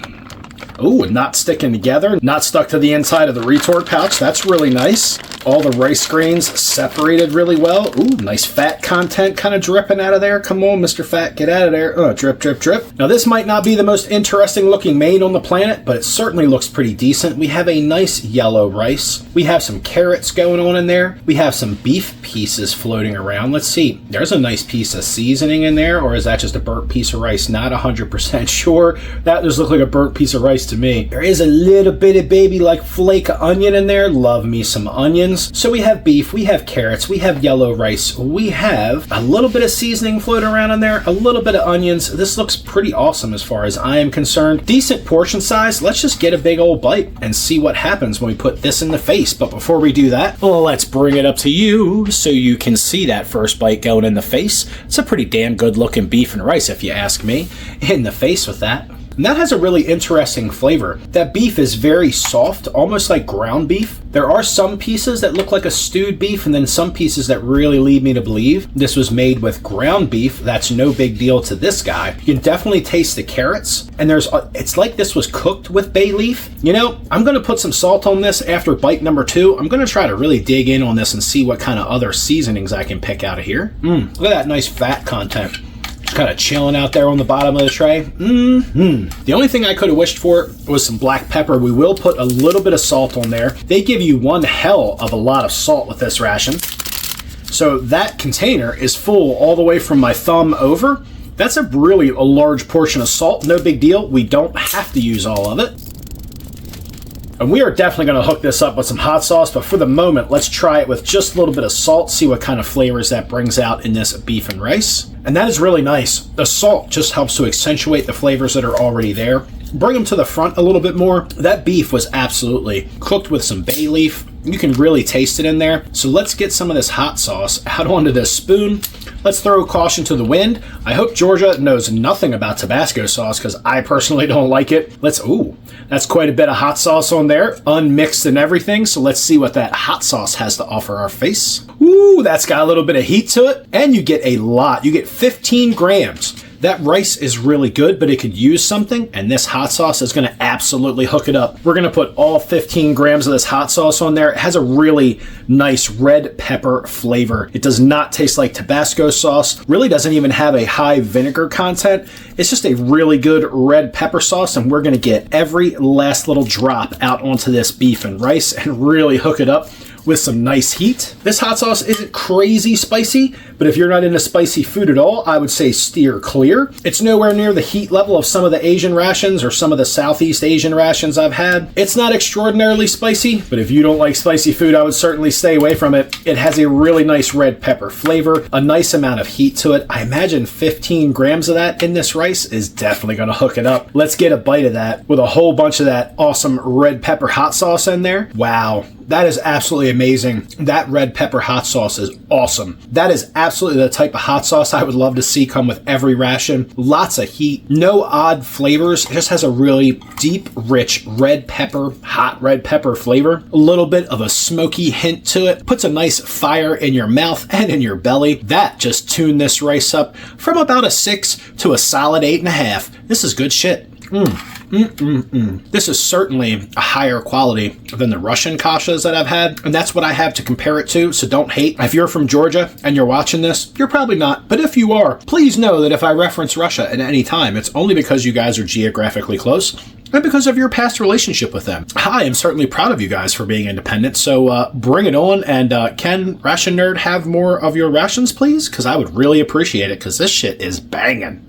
Ooh, not sticking together, not stuck to the inside of the retort pouch. That's really nice. All the rice grains separated really well. Ooh, nice fat content kind of dripping out of there. Come on, Mr. Fat, get out of there. Drip, drip, drip. Now, this might not be the most interesting looking mane on the planet, but it certainly looks pretty decent. We have a nice yellow rice. We have some carrots going on in there. We have some beef pieces floating around. Let's see. There's a nice piece of seasoning in there, or is that just a burnt piece of rice? Not 100% sure. That just looked like a burnt piece of rice to me. There is a little bitty baby like flake of onion in there. Love me some onions. So we have beef, we have carrots, we have yellow rice, we have a little bit of seasoning floating around in there, a little bit of onions. This looks pretty awesome as far as I am concerned. Decent portion size. Let's just get a big old bite and see what happens when we put this in the face. But before we do that, let's bring it up to you so you can see that first bite going in the face. It's a pretty damn good looking beef and rice if you ask me. In the face with that. And that has a really interesting flavor. That beef is very soft, almost like ground beef. There are some pieces that look like a stewed beef, and then some pieces that really lead me to believe this was made with ground beef. That's no big deal to this guy. You can definitely taste the carrots, and it's like this was cooked with bay leaf. You know, I'm gonna put some salt on this after bite number 2. I'm gonna try to really dig in on this and see what kind of other seasonings I can pick out of here. Look at that nice fat content. Kind of chilling out there on the bottom of the tray. The only thing I could have wished for was some black pepper. We will put a little bit of salt on there. They give you one hell of a lot of salt with this ration. So that container is full all the way from my thumb over. That's a large portion of salt. No big deal. We don't have to use all of it. And we are definitely going to hook this up with some hot sauce, but for the moment, let's try it with just a little bit of salt, see what kind of flavors that brings out in this beef and rice. And that is really nice. The salt just helps to accentuate the flavors that are already there. Bring them to the front a little bit more. That beef was absolutely cooked with some bay leaf. You can really taste it in there. So let's get some of this hot sauce out onto this spoon. Let's throw caution to the wind. I hope Georgia knows nothing about Tabasco sauce because I personally don't like it. That's quite a bit of hot sauce on there, unmixed and everything. So let's see what that hot sauce has to offer our face. Ooh, that's got a little bit of heat to it. And you get a lot. You get 15 grams. That rice is really good, but it could use something, and this hot sauce is going to absolutely hook it up. We're going to put all 15 grams of this hot sauce on there. It has a really nice red pepper flavor. It does not taste like Tabasco sauce, really doesn't even have a high vinegar content. It's just a really good red pepper sauce, and we're going to get every last little drop out onto this beef and rice and really hook it up with some nice heat. This hot sauce isn't crazy spicy, but if you're not into spicy food at all, I would say steer clear. It's nowhere near the heat level of some of the Asian rations or some of the Southeast Asian rations I've had. It's not extraordinarily spicy, but if you don't like spicy food, I would certainly stay away from it. It has a really nice red pepper flavor, a nice amount of heat to it. I imagine 15 grams of that in this rice is definitely gonna hook it up. Let's get a bite of that with a whole bunch of that awesome red pepper hot sauce in there. Wow. That is absolutely amazing. That red pepper hot sauce is awesome. That is absolutely the type of hot sauce I would love to see come with every ration. Lots of heat, no odd flavors. It just has a really deep, rich red pepper, hot red pepper flavor. A little bit of a smoky hint to it. Puts a nice fire in your mouth and in your belly. That just tuned this rice up from about a 6 to a solid 8.5. This is good shit. This is certainly a higher quality than the Russian kashas that I've had, and that's what I have to compare it to, so don't hate. If you're from Georgia and you're watching this, you're probably not, but if you are, please know that if I reference Russia at any time, it's only because you guys are geographically close and because of your past relationship with them. I am certainly proud of you guys for being independent, so bring it on, and can Ration Nerd have more of your rations, please? Because I would really appreciate it, because this shit is banging.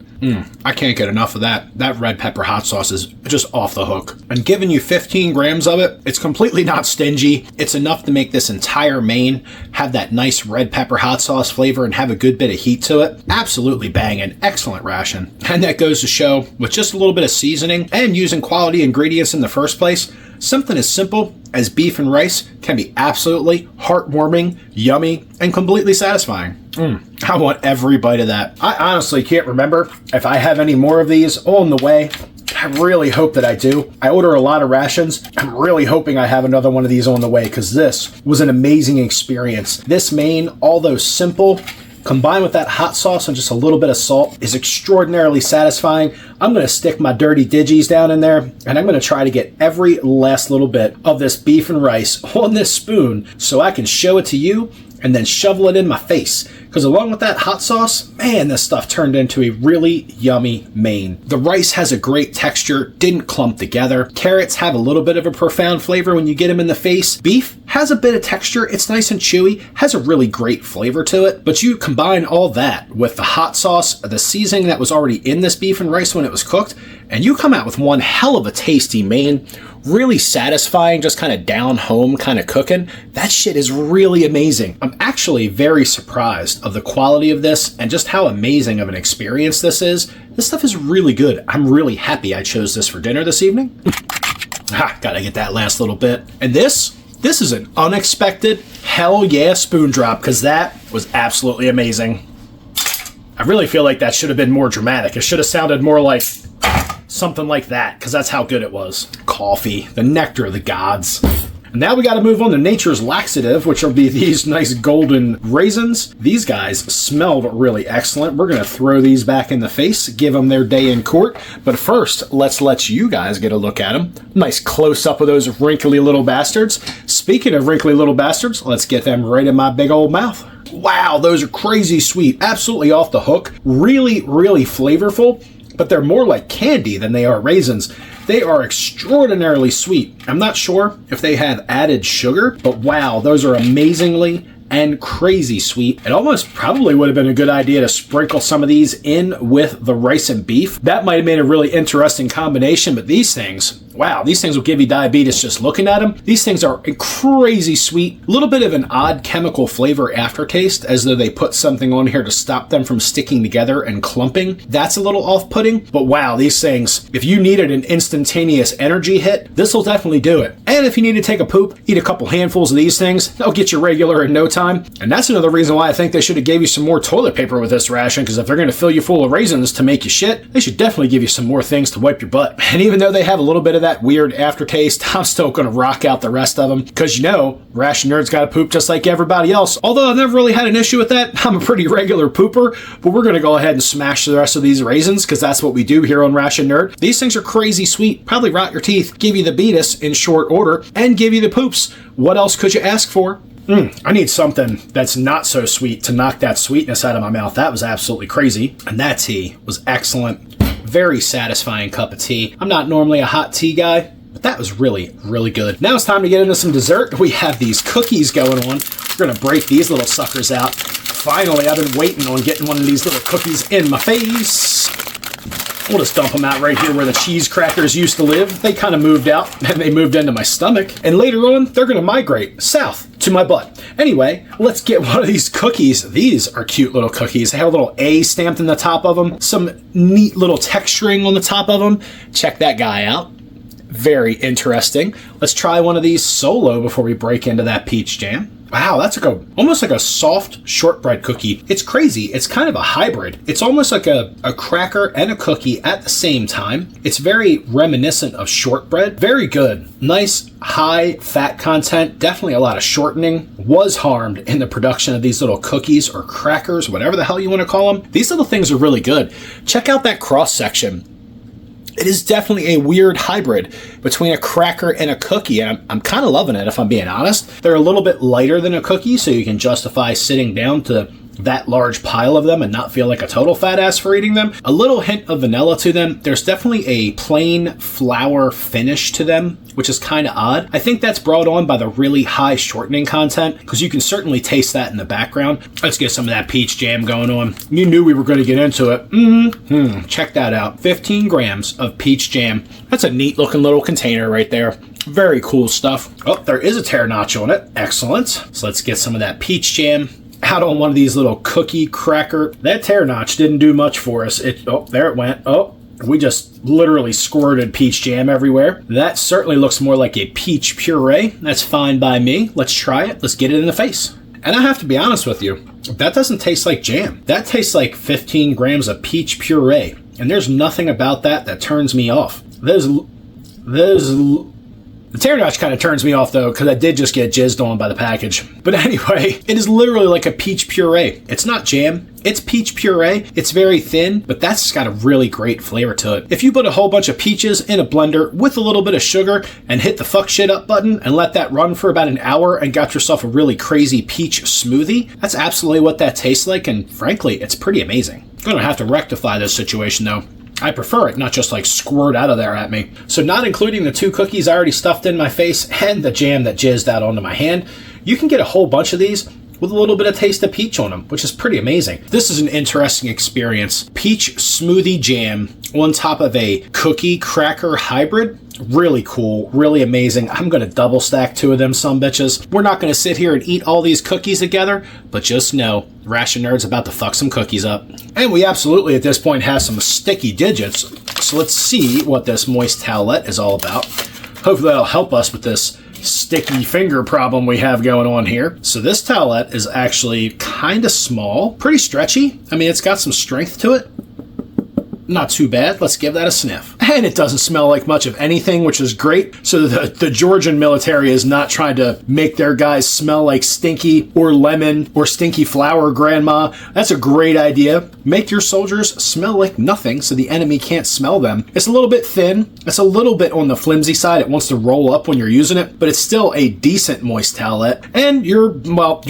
I can't get enough of that. That red pepper hot sauce is just off the hook. And giving you 15 grams of it, it's completely not stingy. It's enough to make this entire main have that nice red pepper hot sauce flavor and have a good bit of heat to it. Absolutely banging. Excellent ration. And that goes to show, with just a little bit of seasoning and using quality ingredients in the first place, something as simple as beef and rice can be absolutely heartwarming, yummy, and completely satisfying. I want every bite of that. I honestly can't remember if I have any more of these on the way. I really hope that I do. I order a lot of rations. I'm really hoping I have another one of these on the way, because this was an amazing experience. This main, although simple, combined with that hot sauce and just a little bit of salt, is extraordinarily satisfying. I'm going to stick my dirty digis down in there, and I'm going to try to get every last little bit of this beef and rice on this spoon so I can show it to you and then shovel it in my face. Because along with that hot sauce, man, this stuff turned into a really yummy main. The rice has a great texture, didn't clump together. Carrots have a little bit of a profound flavor when you get them in the face. Beef has a bit of texture, it's nice and chewy, has a really great flavor to it. But you combine all that with the hot sauce, the seasoning that was already in this beef and rice when it was cooked, and you come out with one hell of a tasty main. Really satisfying, just kind of down home kind of cooking. That shit is really amazing. I'm actually very surprised of the quality of this and just how amazing of an experience this is. This stuff is really good. I'm really happy I chose this for dinner this evening. Gotta get that last little bit. And this is an unexpected hell yeah spoon drop, because that was absolutely amazing. I really feel like that should have been more dramatic. It should have sounded more like something like that, because that's how good it was. Coffee, the nectar of the gods. And now we got to move on to nature's laxative, which will be these nice golden raisins. These guys smelled really excellent. We're going to throw these back in the face, give them their day in court. But first, let's let you guys get a look at them. Nice close-up of those wrinkly little bastards. Speaking of wrinkly little bastards, let's get them right in my big old mouth. Wow, those are crazy sweet. Absolutely off the hook. Really, really flavorful. But they're more like candy than they are raisins. They are extraordinarily sweet. I'm not sure if they have added sugar, but wow, those are amazingly and crazy sweet. It almost probably would have been a good idea to sprinkle some of these in with the rice and beef. That might have made a really interesting combination, but these things, wow, these things will give you diabetes just looking at them. These things are crazy sweet. A little bit of an odd chemical flavor aftertaste, as though they put something on here to stop them from sticking together and clumping. That's a little off-putting, but wow, these things, if you needed an instantaneous energy hit, this will definitely do it. And if you need to take a poop, eat a couple handfuls of these things, they'll get you regular in no time. And that's another reason why I think they should have gave you some more toilet paper with this ration, because if they're going to fill you full of raisins to make you shit, they should definitely give you some more things to wipe your butt. And even though they have a little bit of that weird aftertaste, I'm still going to rock out the rest of them because, you know, Ration Nerds got to poop just like everybody else. Although I've never really had an issue with that. I'm a pretty regular pooper, but we're going to go ahead and smash the rest of these raisins because that's what we do here on Ration Nerd. These things are crazy sweet, probably rot your teeth, give you the beatus in short order, and give you the poops. What else could you ask for? I need something that's not so sweet to knock that sweetness out of my mouth. That was absolutely crazy. And that tea was excellent. Very satisfying cup of tea. I'm not normally a hot tea guy, but that was really, really good. Now it's time to get into some dessert. We have these cookies going on. We're going to break these little suckers out. Finally, I've been waiting on getting one of these little cookies in my face. We'll just dump them out right here where the cheese crackers used to live. They kind of moved out and they moved into my stomach. And later on, they're going to migrate south to my butt. Anyway, let's get one of these cookies. These are cute little cookies. They have a little A stamped in the top of them. Some neat little texturing on the top of them. Check that guy out. Very interesting. Let's try one of these solo before we break into that peach jam. Wow, that's like almost like a soft shortbread cookie. It's crazy. It's kind of a hybrid. It's almost like a cracker and a cookie at the same time. It's very reminiscent of shortbread. Very good. Nice high fat content. Definitely a lot of shortening. Was harmed in the production of these little cookies or crackers, whatever the hell you want to call them. These little things are really good. Check out that cross section. It is definitely a weird hybrid between a cracker and a cookie, and I'm kind of loving it if I'm being honest. They're a little bit lighter than a cookie, so you can justify sitting down to that large pile of them and not feel like a total fat ass for eating them. A little hint of vanilla to them. There's definitely a plain flour finish to them, which is kind of odd. I think that's brought on by the really high shortening content because you can certainly taste that in the background. Let's get some of that peach jam going on. You knew we were going to get into it. Check that out. 15 grams of peach jam. That's a neat looking little container right there. Very cool stuff. Oh, there is a tear notch on it. Excellent. So let's get some of that peach jam out on one of these little cookie cracker. That tear notch didn't do much for us. Oh, there it went. Oh, we just literally squirted peach jam everywhere. That certainly looks more like a peach puree. That's fine by me. Let's try it. Let's get it in the face. And I have to be honest with you, that doesn't taste like jam. That tastes like 15 grams of peach puree. And there's nothing about that turns me off. The tear notch kind of turns me off, though, because I did just get jizzed on by the package. But anyway, it is literally like a peach puree. It's not jam. It's peach puree. It's very thin, but that's got a really great flavor to it. If you put a whole bunch of peaches in a blender with a little bit of sugar and hit the fuck shit up button and let that run for about an hour and got yourself a really crazy peach smoothie, that's absolutely what that tastes like, and frankly, it's pretty amazing. I'm going to have to rectify this situation, though. I prefer it not just like squirt out of there at me. So not including the 2 cookies I already stuffed in my face and the jam that jizzed out onto my hand, you can get a whole bunch of these with a little bit of taste of peach on them, which is pretty amazing. This is an interesting experience. Peach smoothie jam on top of a cookie cracker hybrid. Really cool, really amazing. I'm going to double stack 2 of them sumbitches. We're not going to sit here and eat all these cookies together, but just know Ration Nerd's about to fuck some cookies up. And we absolutely at this point have some sticky digits. So let's see what this moist towelette is all about. Hopefully that'll help us with this sticky finger problem we have going on here. So this towelette is actually kind of small, pretty stretchy. I mean, it's got some strength to it. Not too bad. Let's give that a sniff. And it doesn't smell like much of anything, which is great. So the Georgian military is not trying to make their guys smell like stinky or lemon or stinky flour grandma. That's a great idea. Make your soldiers smell like nothing so the enemy can't smell them. It's a little bit thin. It's a little bit on the flimsy side. It wants to roll up when you're using it, but it's still a decent moist towelette. And you're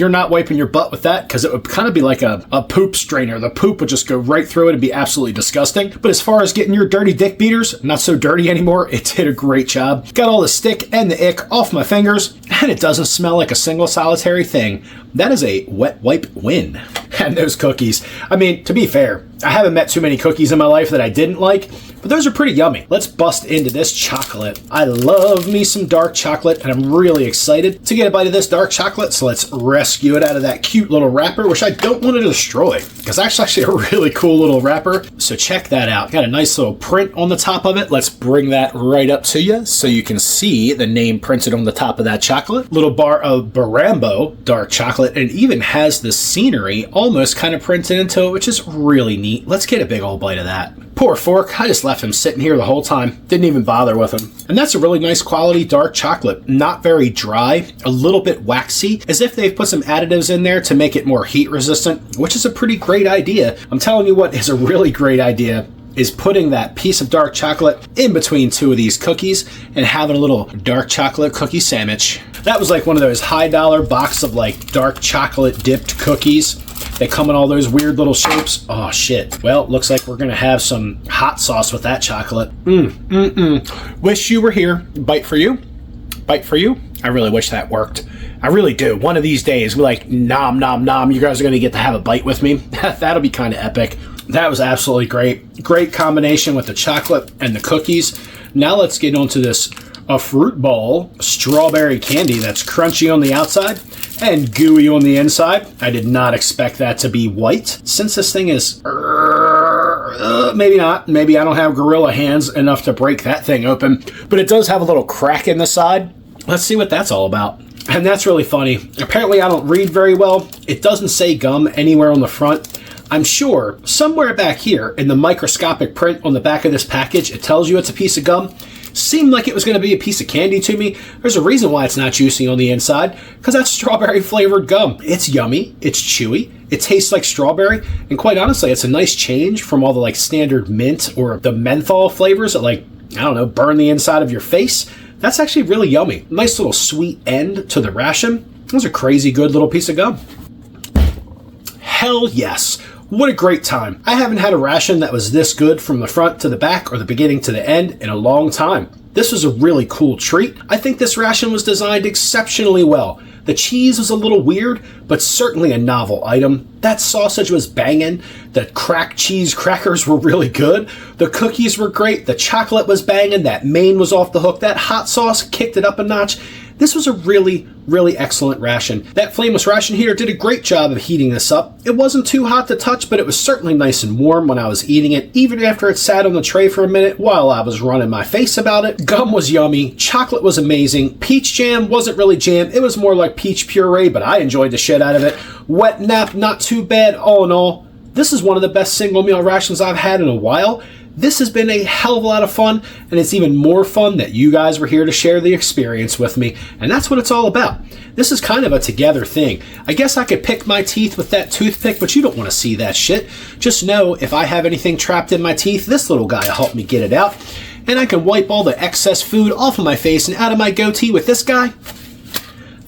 not wiping your butt with that because it would kind of be like a poop strainer. The poop would just go right through it and be absolutely disgusting. But as far as getting your dirty dick beaters, not so dirty anymore, it did a great job. Got all the stick and the ick off my fingers, and it doesn't smell like a single solitary thing. That is a wet wipe win. And those cookies, I mean, to be fair, I haven't met too many cookies in my life that I didn't like, but those are pretty yummy. Let's bust into this chocolate. I love me some dark chocolate, and I'm really excited to get a bite of this dark chocolate, so let's rescue it out of that cute little wrapper, which I don't want to destroy, because that's actually a really cool little wrapper. So check that out. Got a nice little print on the top of it. Let's bring that right up to you so you can see the name printed on the top of that chocolate. Little bar of Barambo dark chocolate, and it even has the scenery almost kind of printed into it, which is really neat. Let's get a big old bite of that. Poor fork, I just left left him sitting here the whole time. Didn't even bother with him. And that's a really nice quality dark chocolate. Not very dry, a little bit waxy, as if they've put some additives in there to make it more heat resistant, which is a pretty great idea. I'm telling you what is a really great idea is putting that piece of dark chocolate in between two of these cookies and having a little dark chocolate cookie sandwich. That was like one of those high dollar box of like dark chocolate dipped cookies. They come in all those weird little shapes. Oh shit. Well, looks like we're gonna have some hot sauce with that chocolate. Wish you were here. Bite for you. Bite for you. I really wish that worked. I really do. One of these days, we're like, nom, nom, nom. You guys are gonna get to have a bite with me. That'll be kind of epic. That was absolutely great. Great combination with the chocolate and the cookies. Now let's get onto this fruit bowl, strawberry candy that's crunchy on the outside and gooey on the inside. I did not expect that to be white. Since this thing is, maybe not. Maybe I don't have gorilla hands enough to break that thing open, but it does have a little crack in the side. Let's see what that's all about. And that's really funny. Apparently I don't read very well. It doesn't say gum anywhere on the front. I'm sure somewhere back here in the microscopic print on the back of this package, it tells you it's a piece of gum. Seemed like it was going to be a piece of candy to me. There's a reason why it's not juicy on the inside, because that's strawberry flavored gum. It's yummy, it's chewy, it tastes like strawberry, and quite honestly, it's a nice change from all the like standard mint or the menthol flavors that like, I don't know, burn the inside of your face. That's actually really yummy. Nice little sweet end to the ration. That was a crazy good little piece of gum. Hell yes. What a great time. I haven't had a ration that was this good from the front to the back or the beginning to the end in a long time. This was a really cool treat. I think this ration was designed exceptionally well. The cheese was a little weird, but certainly a novel item. That sausage was banging. The cracked cheese crackers were really good. The cookies were great. The chocolate was banging. That main was off the hook. That hot sauce kicked it up a notch. This was a really, really excellent ration. That flameless ration heater did a great job of heating this up. It wasn't too hot to touch, but it was certainly nice and warm when I was eating it, even after it sat on the tray for a minute while I was running my face about it. Gum was yummy. Chocolate was amazing. Peach jam wasn't really jam. It was more like peach puree, but I enjoyed the shit out of it. Wet nap, not too bad. All in all, this is one of the best single meal rations I've had in a while. This has been a hell of a lot of fun, and it's even more fun that you guys were here to share the experience with me, and that's what it's all about. This is kind of a together thing. I guess I could pick my teeth with that toothpick, but you don't want to see that shit. Just know if I have anything trapped in my teeth, this little guy will help me get it out, and I can wipe all the excess food off of my face and out of my goatee with this guy.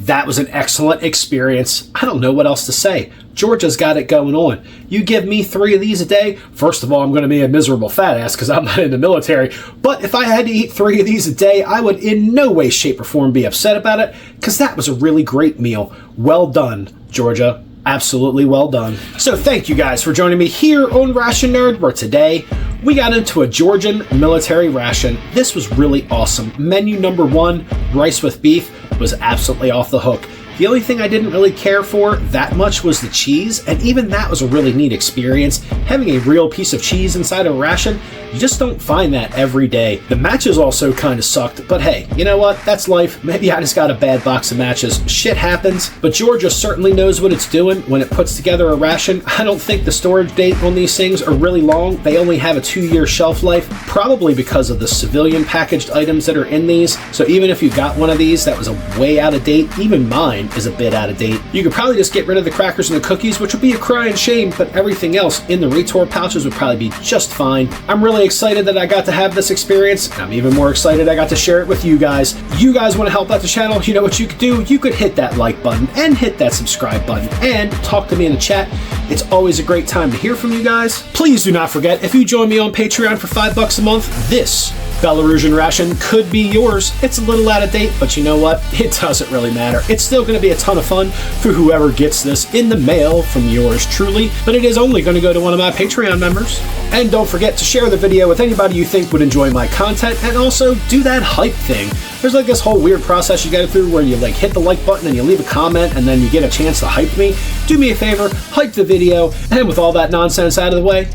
That was an excellent experience. I don't know what else to say. Georgia's got it going on. You give me 3 of these a day, first of all, I'm going to be a miserable fat ass because I'm not in the military. But if I had to eat 3 of these a day, I would in no way, shape, or form be upset about it because that was a really great meal. Well done, Georgia. Absolutely well done. So thank you guys for joining me here on Ration Nerd, where today we got into a Georgian military ration. This was really awesome. Menu number 1, rice with beef, was absolutely off the hook. The only thing I didn't really care for that much was the cheese, and even that was a really neat experience. Having a real piece of cheese inside a ration, you just don't find that every day. The matches also kind of sucked, but hey, you know what? That's life. Maybe I just got a bad box of matches. Shit happens, but Georgia certainly knows what it's doing when it puts together a ration. I don't think the storage date on these things are really long. They only have a 2-year shelf life, probably because of the civilian packaged items that are in these. So even if you got one of these that was a way out of date, even mine is a bit out of date. You could probably just get rid of the crackers and the cookies, which would be a crying shame, but everything else in the retort pouches would probably be just fine. I'm really excited that I got to have this experience. I'm even more excited I got to share it with you guys. You guys want to help out the channel? You know what you could do? You could hit that like button and hit that subscribe button and talk to me in the chat. It's always a great time to hear from you guys. Please do not forget, if you join me on Patreon for $5 a month, this Belarusian ration could be yours. It's a little out of date, but you know what? It doesn't really matter. It's still going to be a ton of fun for whoever gets this in the mail from yours truly, but it is only going to go to one of my Patreon members. And don't forget to share the video with anybody you think would enjoy my content, and also do that hype thing. There's like this whole weird process you go through where you like hit the like button and you leave a comment and then you get a chance to hype me. Do me a favor, hype the video, and with all that nonsense out of the way,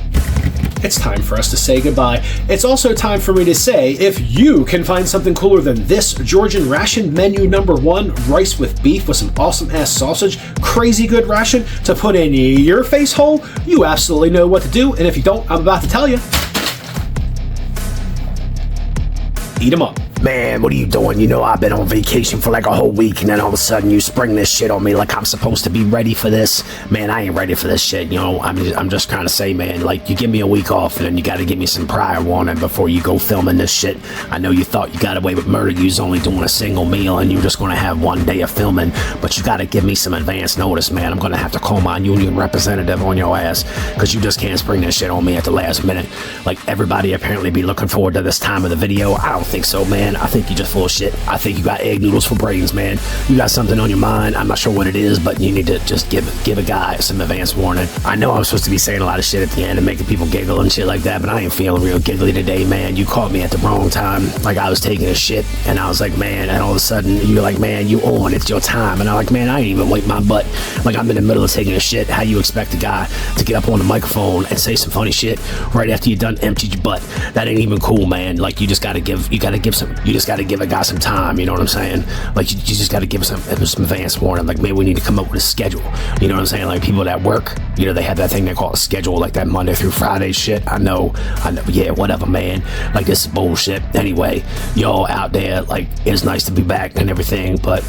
it's time for us to say goodbye. It's also time for me to say, if you can find something cooler than this Georgian ration menu number 1, rice with beef with some awesome ass sausage, crazy good ration to put in your face hole, you absolutely know what to do. And if you don't, I'm about to tell you. Eat 'em up. Man, what are you doing? You know, I've been on vacation for like a whole week, and then all of a sudden you spring this shit on me like I'm supposed to be ready for this. Man, I ain't ready for this shit, you know. I'm just trying to say, man, like, you give me a week off, and then you gotta give me some prior warning before you go filming this shit. I know you thought you got away with murder, you was only doing a single meal, and you're just gonna have one day of filming, but you gotta give me some advance notice, man. I'm gonna have to call my union representative on your ass, because you just can't spring this shit on me at the last minute. Like, everybody apparently be looking forward to this time of the video. I don't think so, man. I think you just full of shit. I think you got egg noodles for brains, man. You got something on your mind. I'm not sure what it is, but you need to just give a guy some advance warning. I know I'm supposed to be saying a lot of shit at the end and making people giggle and shit like that, but I ain't feeling real giggly today, man. You caught me at the wrong time. Like, I was taking a shit, and I was like, man, and all of a sudden you're like, man, you on, it's your time. And I'm like, man, I ain't even wiped my butt. Like, I'm in the middle of taking a shit. How you expect a guy to get up on the microphone and say some funny shit right after you done emptied your butt? That ain't even cool, man. Like, you just gotta give a guy some time, you know what I'm saying? Like, you just gotta give some advance warning. Like, maybe we need to come up with a schedule, you know what I'm saying? Like, people that work, you know, they have that thing they call a schedule, like that Monday through Friday shit. I know, yeah, whatever, man. Like, this is bullshit. Anyway, y'all out there, like, it's nice to be back and everything, but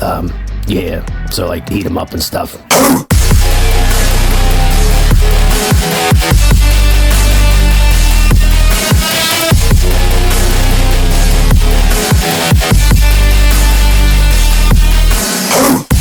yeah, so, like, eat them up and stuff.